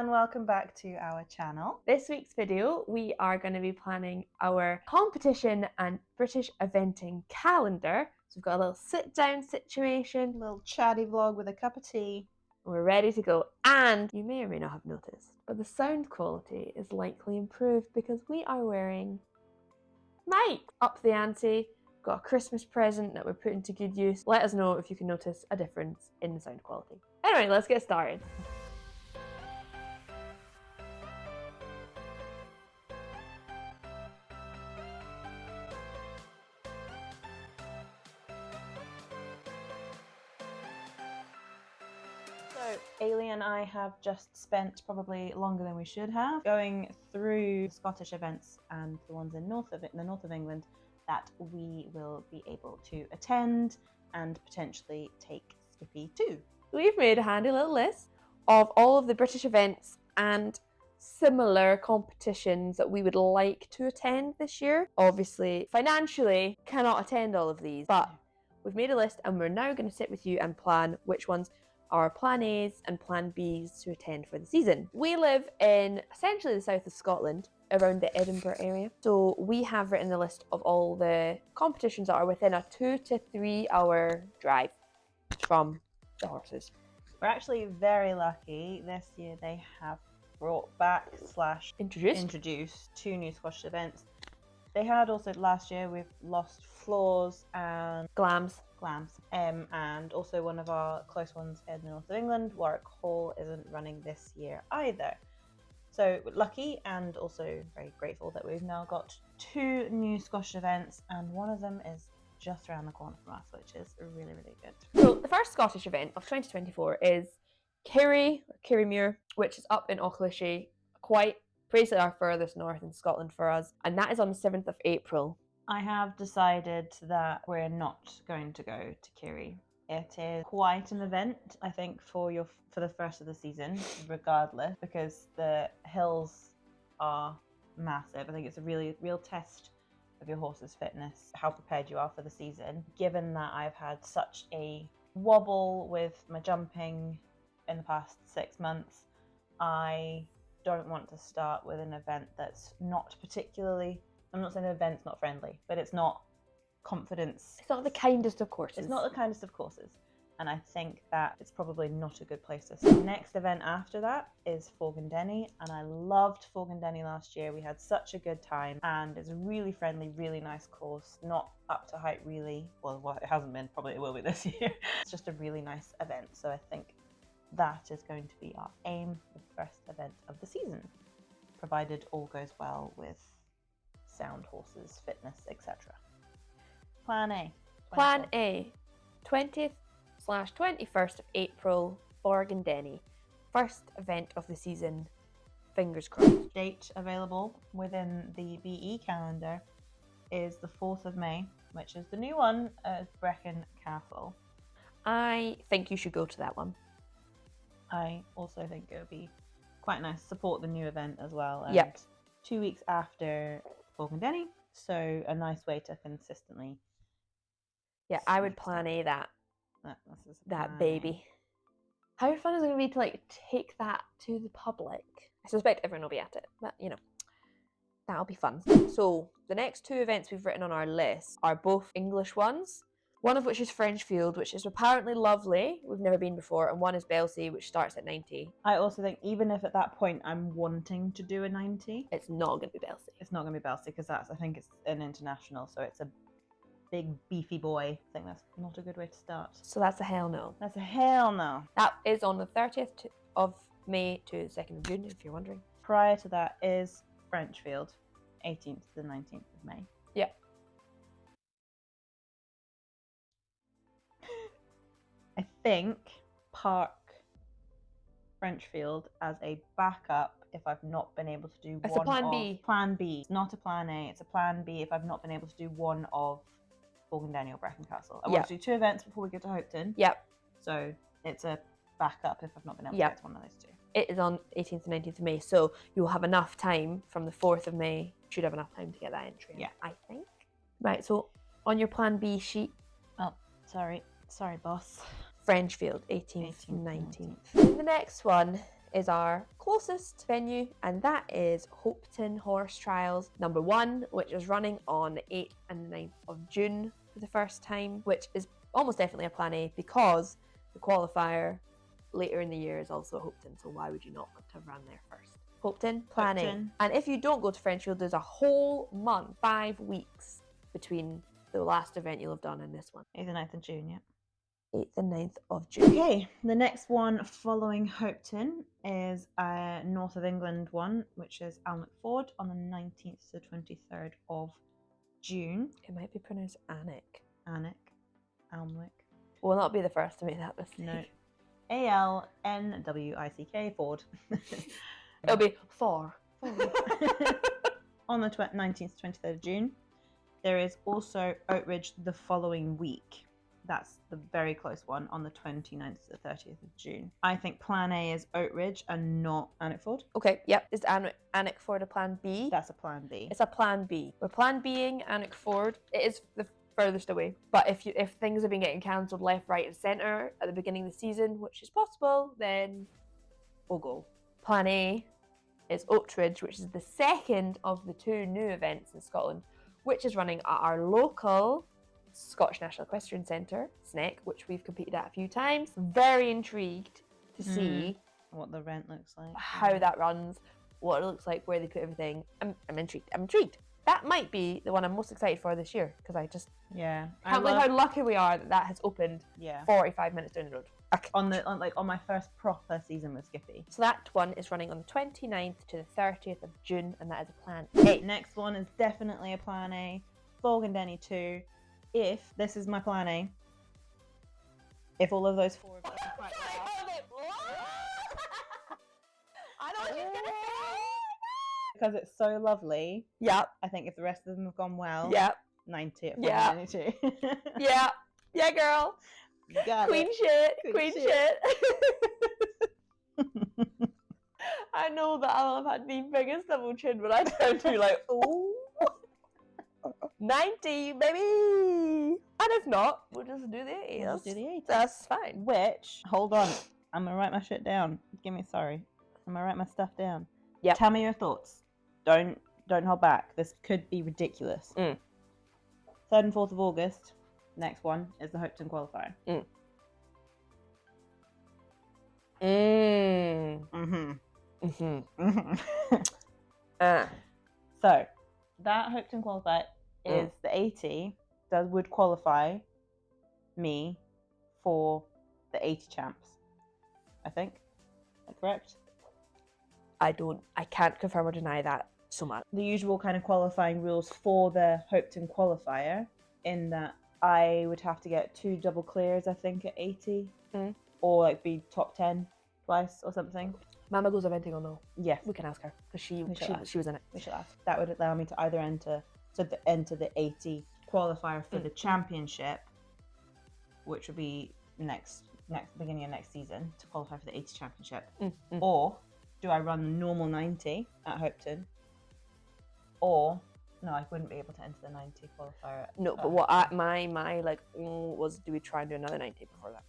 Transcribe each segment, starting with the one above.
and welcome back to our channel. This week's video, we are going to be planning our competition and British eventing calendar. So we've got a little sit-down situation, A little chatty vlog with a cup of tea. We're ready to go. And you may or may not have noticed, but the sound quality is likely improved because we are wearing mics. Up the ante, got a Christmas present that we're putting to good use. Let us know if you can notice a difference in the sound quality. Anyway, let's get started. So, Ailey and I have just spent probably longer than we should have going through Scottish events and the ones in the north of England that we will be able to attend and potentially take Skippy to. We've made a handy little list of all of the British events and similar competitions that we would like to attend this year. Obviously, financially, cannot attend all of these, but we've made a list and we're now going to sit with you and plan which ones are plan A's and plan B's to attend for the season. We live in essentially the south of Scotland, around the Edinburgh area. So we have written a list of all the competitions that are within a 2 to 3 hour drive from the horses. We're actually very lucky. This year they have brought back / introduced 2 new Scottish events. They had also last year, we've lost Floors and Glams. And also one of our close ones in the north of England, Warwick Hall, isn't running this year either. So we're lucky and also very grateful that we've now got 2 new Scottish events, and one of them is just around the corner from us, which is really, really good. So the first Scottish event of 2024 is Kirriemuir, which is up in Auchlashy, quite basically our furthest north in Scotland for us, and that is on the 7th of April. I have decided that we're not going to go to Kirrie. It is quite an event, I think, for the first of the season, regardless, because the hills are massive. I think it's a real test of your horse's fitness, how prepared you are for the season. Given that I've had such a wobble with my jumping in the past 6 months, I don't want to start with an event that's not particularly, I'm not saying the event's not friendly, but it's not confidence. It's not the kindest of courses. It's not the kindest of courses. And I think that it's probably not a good place to start. The next event after that is Forgandenny, and I loved Forgandenny last year. We had such a good time, and it's a really friendly, really nice course, not up to height really. Well, it hasn't been, probably it will be this year. It's just a really nice event. So I think that is going to be our aim, the first event of the season, provided all goes well with sound horses, fitness, etc. Plan A. Plan A, 20th/21st of April, Forgandenny. First event of the season, fingers crossed. Date available within the BE calendar is the 4th of May, which is the new one at Brecon Castle. I think you should go to that one. I also think it would be quite nice to support the new event as well. And yep. 2 weeks after Forgandenny, so a nice way to consistently. Yeah, I would plan A that baby. How fun is it going to be to like take that to the public? I suspect everyone will be at it, but you know, that'll be fun. So the next 2 events we've written on our list are both English ones. One of which is Frenchfield, which is apparently lovely. We've never been before. And one is Belsey, which starts at 90. I also think even if at that point I'm wanting to do a 90, it's not going to be Belsey. It's not going to be Belsey because I think it's an international, so it's a big beefy boy. I think that's not a good way to start. So that's a hell no. That's a hell no. That is on the 30th of May to 2nd of June, if you're wondering. Prior to that is Frenchfield, 18th to the 19th of May. Yep. I think park Frenchfield as a backup if I've not been able to do it's one a plan of B. Plan B. It's not a plan A, it's a plan B if I've not been able to do one of Forgandenny or Brecon Castle. I want to do 2 events before we get to Hopetoun. Yep. So it's a backup if I've not been able to get to one of those 2. It is on 18th and 19th of May, so you'll have enough time from the 4th of May. Should have enough time to get that entry. Yeah. I think. Right, so on your plan B sheet. Oh, sorry, boss. Frenchfield, 18th and 19th. And the next one is our close closest venue, and that is Hopeton Horse Trials number 1, which is running on the 8th and 9th of June for the first time, which is almost definitely a plan A because the qualifier later in the year is also at Hopeton, so why would you not want to have run there first? Hopeton, plan Hopeton. A. And if you don't go to Frenchfield, there's a whole month, 5 weeks between the last event you'll have done and this one. 8th and 9th of June, yeah. 8th and 9th of June. Okay, the next one following Hopeton is a North of England one, which is Alnwick Ford on the 19th to 23rd of June. It might be pronounced Alnwick. Alnwick. Will not be the first to make that mistake. No. ALNWICK Ford. It'll be Ford. On the 19th to 23rd of June. There is also Oatridge the following week. That's the very close one on the 29th to the 30th of June. I think plan A is Oatridge and not Alnwick Ford. Okay, yep. Is Alnwick Ford a plan B? That's a plan B. It's a plan B. We're plan Bing Alnwick Ford. It is the furthest away. But if things have been getting cancelled left, right and centre at the beginning of the season, which is possible, then we'll go. Plan A is Oatridge, which is the second of the 2 new events in Scotland, which is running at our local Scottish National Equestrian Centre, SNEC, which we've competed at a few times. Very intrigued to see what the rent looks like, how that runs, what it looks like, where they put everything. I'm intrigued. That might be the one I'm most excited for this year because I just can't believe how lucky we are that has opened 45 minutes down the road. On my first proper season with Skippy. So that one is running on the 29th to the 30th of June, and that is a plan A. Next one is definitely a plan A. Denny 2. If this is my plan A, if all of those 4 of us are quite well, I know what you're gonna say. Because it's so lovely. Yep. I think if the rest of them have gone well, Yep. 90 at Yeah. 92. Yeah. Yeah, girl. Got Queen it. shit. Queen shit. I know that I'll have had the biggest double chin when I turn to like, ooh. 90, baby! And if not, we'll just do the 80. We'll just do the 80. That's fine. Which, hold on, I'm gonna write my shit down. I'm gonna write my stuff down. Yeah. Tell me your thoughts. Don't hold back. This could be ridiculous. 3rd and 4th of August. Next one is the Hopeton qualifier. So that Hopeton qualifier is the 80 would qualify me for the 80 champs. I think. Is that correct? I can't confirm or deny that so much. The usual kind of qualifying rules for the Hopeton qualifier, in that I would have to get 2 double clears, I think, at 80, or like be top 10 twice or something. Mama goes eventing on though. Yeah, We can ask her because she was in it. we should ask. That would allow me to either enter the 80 qualifier for the championship, which would be next beginning of next season to qualify for the 80 championship, or do I run the normal 90 at Hopeton, or no, I wouldn't be able to enter the 90 qualifier. No, but what my was, do we try and do another 90 before that?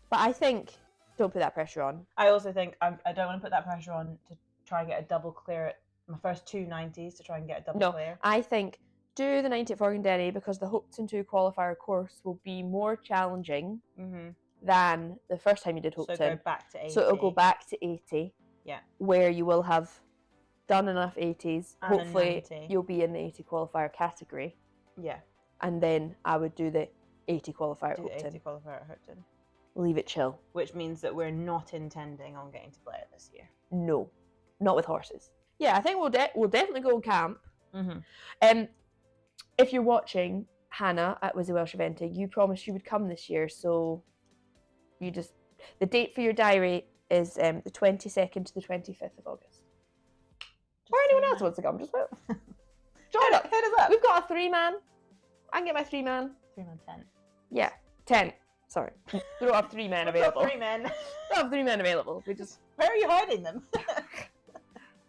But I think don't put that pressure on. I also think I don't want to put that pressure on to try and get a double clear at my first 2 90s to try and get a double clear. I think do the 90 at Forgandenny because the Hopeton 2 qualifier course will be more challenging than the first time you did Hopeton. So go back to 80. So it'll go back to 80. Yeah. Where you will have done enough 80s. And hopefully 90. you'll be in the 80 qualifier category. Yeah. And then I would do the 80 qualifier at Do the 80 Hopeton. qualifier at Hopeton. Leave it chill. Which means that we're not intending on getting to Blair this year. No. Not with horses. Yeah, I think we'll definitely go camp. If you're watching, Hannah at Wizzy Welsh Eventing, you promised you would come this year, so the date for your diary is the 22nd to the 25th of August. Or anyone else wants to come, just vote. Join up. Hit us up. We've got a 3-man. I can get my 3-man. 3-man 10. Yeah, 10. Sorry. We don't have 3 men available. 3 men. We don't have 3 men available. We just... Where are you hiding them?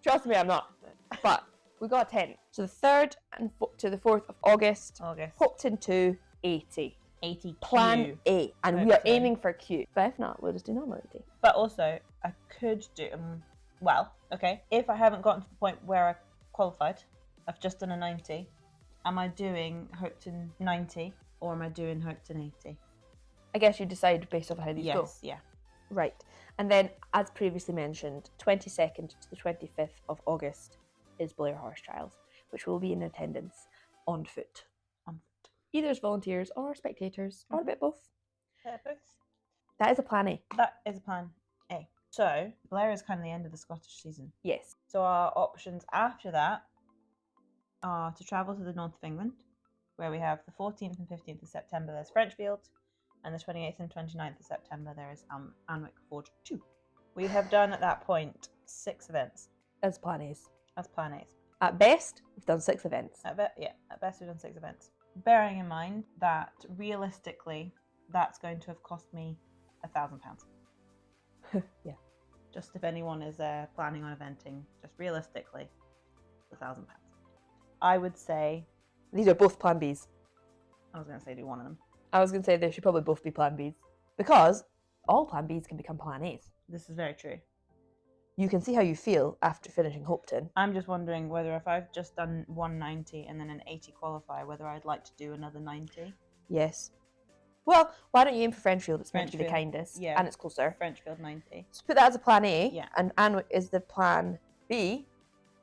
Trust me, I'm not. But we got 10. So the 3rd to the 4th of August. Hopeton 2, 80. 80 Plan A. And we are Hopefully. aiming for Q. But if not, we'll just do normal 80. But also, I could do, if I haven't gotten to the point where I qualified, I've just done a 90, am I doing Hopetoun 90 or am I doing Hopetoun 80? I guess you decide based on how these go. Yes, yeah. Right. And then, as previously mentioned, 22nd to the 25th of August is Blair Horse Trials, which will be in attendance on foot. Either as volunteers or spectators, or a bit both. Both. That is a plan A. That is a plan A. So, Blair is kind of the end of the Scottish season. Yes. So our options after that are to travel to the north of England, where we have the 14th and 15th of September, there's Frenchfield, and the 28th and 29th of September, there is Alnwick Forge 2. We have done, at that point, 6 events. As plan A's. As plan A's. At best, we've done 6 events. At best we've done 6 events. Bearing in mind that, realistically, that's going to have cost me £1,000. Yeah. Just if anyone is planning on eventing, just realistically, £1,000. I would say... These are both plan Bs. I was going to say do one of them. I was going to say they should probably both be plan Bs. Because all plan Bs can become plan As. This is very true. You can see how you feel after finishing Hopetoun. I'm just wondering whether if I've just done 190 and then an 80 qualifier, whether I'd like to do another 90. Yes. Well, why don't you aim for Frenchfield? It's meant to be the Frenchfield. kindest. Yeah. And it's closer. Frenchfield 90. So put that as a plan A. Yeah. And Anwick is the plan B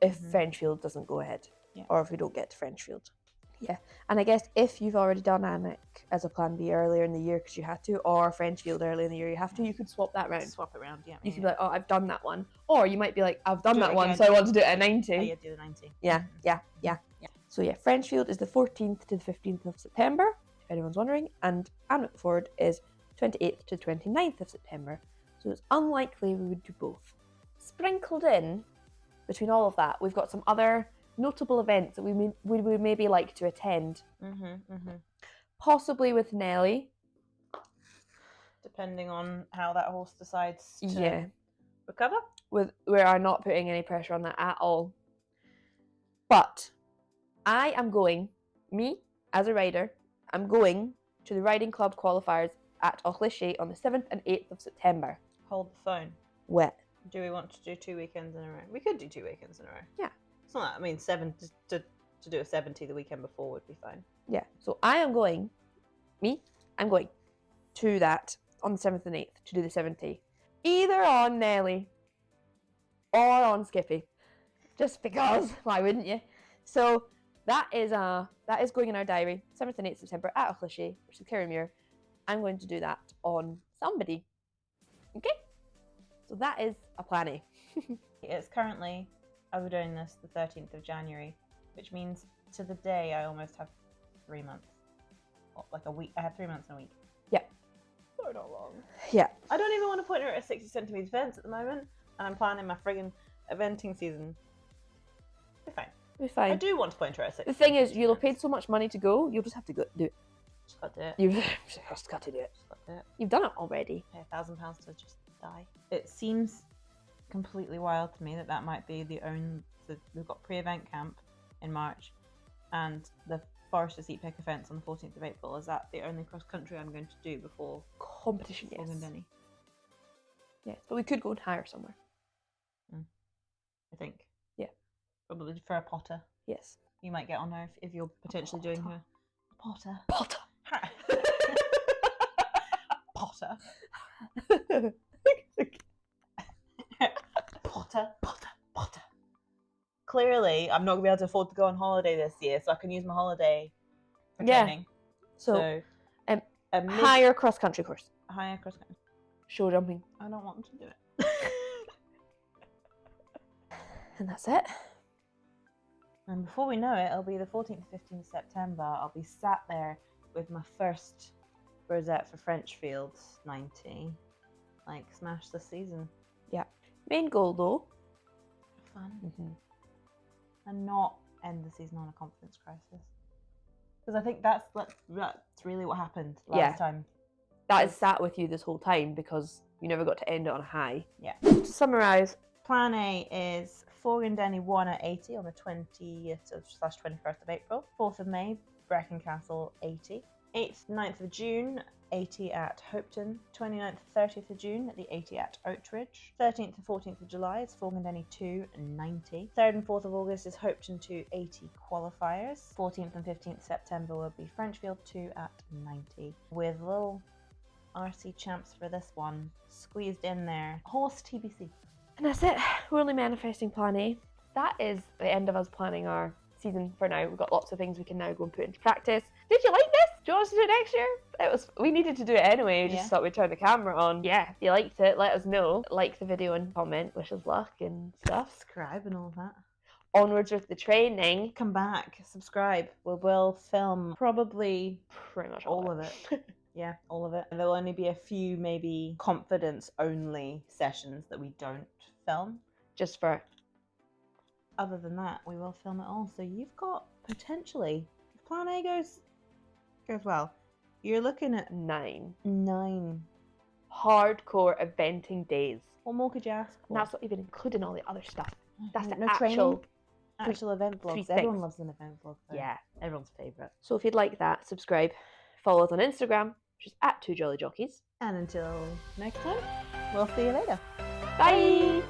if Mhm. Frenchfield doesn't go ahead. Yeah. Or if we don't get to Frenchfield. Yeah. And I guess if you've already done Anwick as a plan B earlier in the year because you had to, or Frenchfield earlier in the year you have to, you could swap that round. Swap it around, yeah. You could be like, oh, I've done that one. Or you might be like, I've done Do it that one, again. so I want to do it at 90. Oh, yeah, do the 90. Yeah. So yeah, Frenchfield is the 14th to the 15th of September, if anyone's wondering, and Alnwick Ford is 28th to 29th of September. So it's unlikely we would do both. Sprinkled in between all of that, we've got some other notable events that we would maybe like to attend. Possibly with Nelly. Depending on how that horse decides to recover. We are not putting any pressure on that at all. But I am going, me as a rider, I'm going to the riding club qualifiers at Auchlichie on the 7th and 8th of September. Hold the phone. Wet. Do we want to do 2 weekends in a row? We could do 2 weekends in a row. Yeah. It's not that, I mean, to do a 70 the weekend before would be fine. Yeah. So I'm going to that on the 7th and 8th to do the 70. Either on Nelly or on Skippy. Just because. Why wouldn't you? So that is going in our diary. 7th and 8th September at Auchlichie, which is Kirriemuir. I'm going to do that on somebody. Okay? So that is a plan A. It's currently, as we're doing this, the 13th of January, which means to the day I almost have 3 months. Like a week. I have 3 months in a week. Yeah. So not long. Yeah. I don't even want to put her at a 60 centimetre fence at the moment, and I'm planning my friggin' eventing season. Be fine. Be fine. I do want to point her at 60. The thing is, you'll have paid so much money to go, you'll just have to go do it. Just got to do it. You've just got to do it. Just got to do it. You've done it already. Pay £1,000 to just die. It seems completely wild to me that might be the only. So we've got pre-event camp in March, and the Foresters Eat Pick events on the 14th of April. Is that the only cross country I'm going to do before Competition, yes. Glendenny? Yes, but we could go and hire somewhere. I think. Yeah. Probably for a potter. Yes. You might get on her if you're potentially doing her. Potter. Potter. Potter. Potter. Clearly, I'm not going to be able to afford to go on holiday this year, so I can use my holiday for training. So a higher cross country course. higher cross country. Show jumping. I don't want to do it. And that's it. And before we know it, it'll be the 14th, 15th September. I'll be sat there with my first rosette for Frenchfield 90. Like, smash the season. Yeah. Main goal though. Fun. Mm-hmm. And not end the season on a confidence crisis. Because I think that's really what happened last time. That has sat with you this whole time because you never got to end it on a high. Yeah. To summarise, Plan A is Forgandenny 1 at 80 on the 20th/21st of April. 4th of May, Brecon Castle 80. 8th, 9th of June, 80 at Hopetoun. 29th, 30th of June at the 80 at Oatridge. 13th and 14th of July is Forgandenny 2 and 90. 3rd and 4th of August is Hopetoun 2 80 qualifiers. 14th and 15th September will be Frenchfield 2 at 90. With little RC champs for this one squeezed in there. Horse TBC. And that's it. We're only manifesting plan A. That is the end of us planning our season for now. We've got lots of things we can now go and put into practice. Did you like this? Do you want us to do it next year? We needed to do it anyway. We just thought we'd turn the camera on. Yeah, if you liked it, let us know. Like the video and comment, wish us luck and stuff. Subscribe and all that. Onwards with the training. Come back, subscribe. We will film probably Pretty much all of it. Yeah, all of it. There will only be a few maybe confidence only sessions that we don't film. Just for... Other than that, we will film it all. So you've got potentially, if plan A goes well, you're looking at 9 hardcore eventing days. What more could you ask for? And that's not even including all the other stuff. That's the no actual event vlogs. things. Everyone loves an event vlog. Though. Yeah. Everyone's favourite. So if you'd like that, subscribe. Follow us on Instagram, which is @TwoJollyJockeys. And until next time, we'll see you later. Bye!